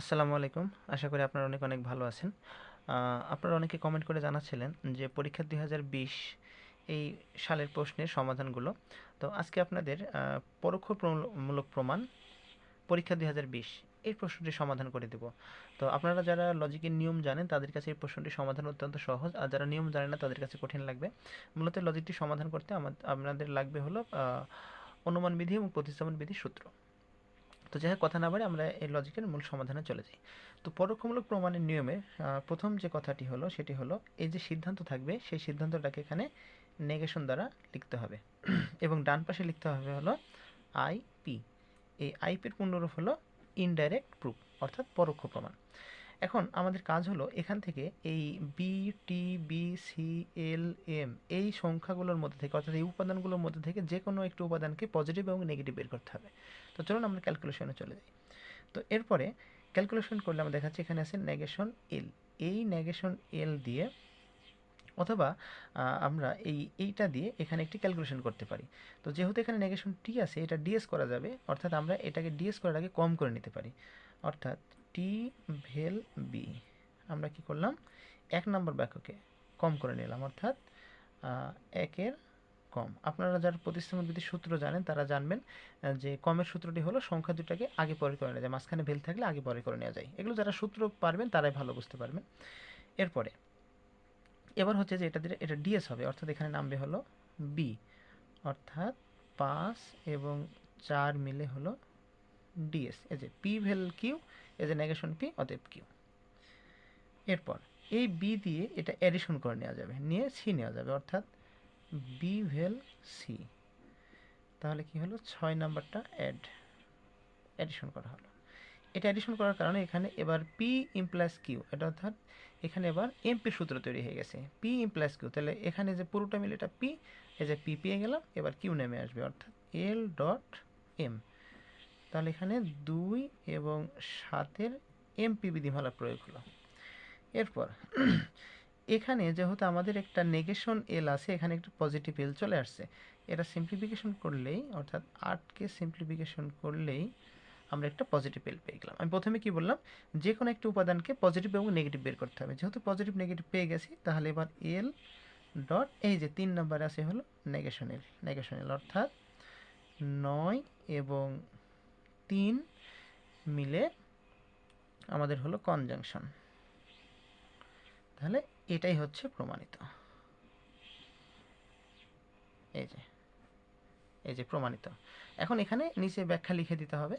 আসসালামু আলাইকুম। আশা করি আপনারা অনেক অনেক ভালো আছেন। আপনারা অনেকে কমেন্ট করে জানাচ্ছিলেন যে পরীক্ষা ২০২০ এই সালের প্রশ্নের সমাধানগুলো। তো আজকে আপনাদের পরোক্ষ মূলক প্রমাণ পরীক্ষা ২০২০ এই প্রশ্নটির সমাধান করে দেব। তো আপনারা যারা লজিকের নিয়ম জানেন তাদের কাছে এই প্রশ্নটির সমাধান অত্যন্ত সহজ, আর যারা নিয়ম জানেন না তাদের কাছে কঠিন লাগবে। মূলত লজিকটি সমাধান করতে আপনাদের লাগবে হলো অনুমান বিধি এবং প্রতিস্থাপন বিধির সূত্র। তো যাই হোক, কথা না বাড়ে আমরা এই লজিকের মূল সমাধানে চলে যাই। তো পরোক্ষমূলক প্রমাণের নিয়মে প্রথম যে কথাটি হলো সেটি হলো এই যে সিদ্ধান্ত থাকবে সেই সিদ্ধান্তটাকে এখানে নেগেশন দ্বারা লিখতে হবে এবং ডান পাশে লিখতে হবে হলো আইপি। এই আইপির পূর্ণরূপ হলো ইনডাইরেক্ট প্রুফ, অর্থাৎ পরোক্ষ প্রমাণ। এখন আমাদের কাজ হলো এখান থেকে এই বি, টি, বি, সি, এল, এম এই সংখ্যাগুলোর মধ্যে থেকে, অর্থাৎ এই উপাদানগুলোর মধ্যে থেকে যে কোনো একটি উপাদানকে পজিটিভ এবং নেগেটিভ বের করতে হবে। তো চলুন আমরা ক্যালকুলেশনে চলে যাই। তো এরপরে ক্যালকুলেশন করলে আমরা দেখাচ্ছি এখানে আছে নেগেশন এল। এই নেগেশন এল দিয়ে অথবা আমরা এইটা দিয়ে এখানে একটি ক্যালকুলেশন করতে পারি। তো যেহেতু এখানে নেগেশন টি আছে, এটা ডিএস করা যাবে, অর্থাৎ আমরা এটাকে ডিএস করার আগে কম করে নিতে পারি। অর্থাৎ টি ভেল বি আমরা কি করলাম, ১ নম্বর বাক্যকে কম করে নিলাম, অর্থাৎ ১-এর কম। আপনারা যারা প্রতিস্থাপন বিধির সূত্র জানেন তারা জানবেন যে কমের সূত্রটি হলো সংখ্যা দুটাকে আগে পরে করে নেওয়া যায়, মাঝখানে ভেল থাকলে আগে পরে করে নেওয়া যায়। এগুলো যারা সূত্র পারবেন তারাই ভালো বুঝতে পারবেন। এরপরে এবার হচ্ছে যে এটা ডিএস হবে, অর্থাৎ এখানে নামবে হলো বি, অর্থাৎ ৫ এবং ৪ মিলে হলো ডিএস। এই যে পি ভেল কিউ, এই যে নেগেশন পি, অতএব কিউ। এরপর এই বি দিয়ে এটা অ্যাডিশন করে নেওয়া যাবে, নিয়ে সি নেওয়া যাবে, অর্থাৎ বি ভেল সি। তাহলে কি হলো, ৬ নাম্বারটা অ্যাডিশন করা হলো। এটা অ্যাডিশন করার কারণে এখানে এবার পি ইমপ্লাস কিউ, এটা অর্থাৎ এখানে এবার এমপি সূত্র তৈরি হয়ে গেছে, পি ইমপ্লাস কিউ। তাহলে এখানে যে পুরোটা মিলে এটা পি, এই যে পি পেয়ে গেলাম, এবার কিউ নেমে আসবে, অর্থাৎ এল ডট এম। তাহলে এখানে ২ এবং ৭-এর এমপি বিধিমালা প্রয়োগ হলো। এরপর এখানে যেহেতু আমাদের একটা নেগেশন এল আছে, এখানে একটা পজিটিভ এল চলে আসছে, এটা সিম্পলিফিকেশন করলেই, অর্থাৎ ৮কে সিম্পলিফিকেশন করলেই আমরা একটা পজিটিভ এল পেয়ে গেলাম। আমি প্রথমে কি বললাম, যে কোনো একটা উপাদানকে পজিটিভ এবং নেগেটিভ বের করতে হবে। যেহেতু পজিটিভ নেগেটিভ পেয়ে গেছি, তাহলে এবার এল ডট এই যে ৩ নম্বরে আছে হলো নেগেশন এল, অর্থাৎ ৯ এবং ৩ মিলে আমাদের হলো কনজাংশন। তাহলে এটাই হচ্ছে প্রমাণিত। এই যে প্রমাণিত। এখন এখানে নিচে ব্যাখ্যা লিখে দিতে হবে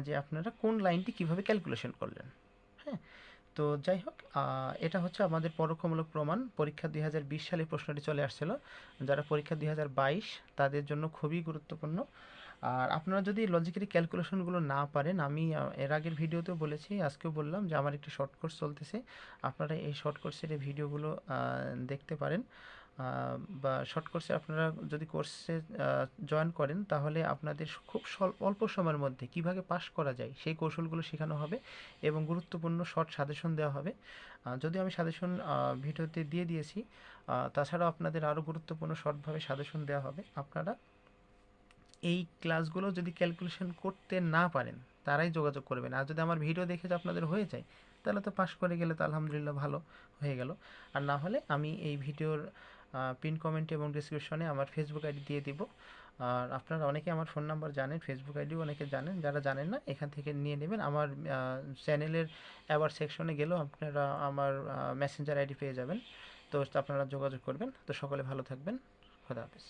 যে আপনারা কোন লাইনটি কিভাবে ক্যালকুলেশন করলেন। হ্যাঁ, তো যাই হোক, এটা হচ্ছে আমাদের পরোক্ষমূলক প্রমাণ। পরীক্ষা ২০২০ সালে প্রশ্নটি চলে আসছিল। যারা পরীক্ষা ২০২২ তাদের জন্য খুবই গুরুত্বপূর্ণ। আর আপনারা যদি লজিকের ক্যালকুলেশনগুলো না পারেন, আমি এর আগের ভিডিওতেও বলেছি, আজকেও বললাম যে আমার একটি শর্ট কোর্স চলতেছে। আপনারা এই শর্ট কোর্সের এই ভিডিওগুলো দেখতে পারেন, বা শর্ট কোর্সে আপনারা যদি কোর্সে জয়েন করেন তাহলে আপনাদের খুব অল্প সময়ের মধ্যে কীভাবে পাস করা যায় সেই কৌশলগুলো শেখানো হবে এবং গুরুত্বপূর্ণ শর্ট সাজেশন দেওয়া হবে। যদিও আমি সাজেশন ভিডিওতে দিয়ে দিয়েছি, তাছাড়াও আপনাদের আরও গুরুত্বপূর্ণ শর্টভাবে সাজেশন দেওয়া হবে। আপনারা এই ক্লাসগুলো যদি ক্যালকুলেশন করতে না পারেন তারাই যোগাযোগ করবেন। আর যদি আমার ভিডিও দেখে যে আপনাদের হয়ে যায় তাহলে তো পাস করে গেলে তো আলহামদুলিল্লাহ ভালো হয়ে গেল। আর না হলে আমি এই ভিডিওর পিন কমেন্টে এবং ডিসক্রিপশনে আমার ফেসবুক আইডি দিয়ে দিব। আর আপনারা অনেকে আমার ফোন নাম্বার জানেন, ফেসবুক আইডিও অনেকে জানেন, যারা জানেন না এখান থেকে নিয়ে নেবেন। আমার চ্যানেলের অ্যাওয়ার্ড সেকশনে গেলেও আপনারা আমার মেসেঞ্জার আইডি পেয়ে যাবেন। তো আপনারা যোগাযোগ করবেন। তো সকলে ভালো থাকবেন। খোদা হাফেজ।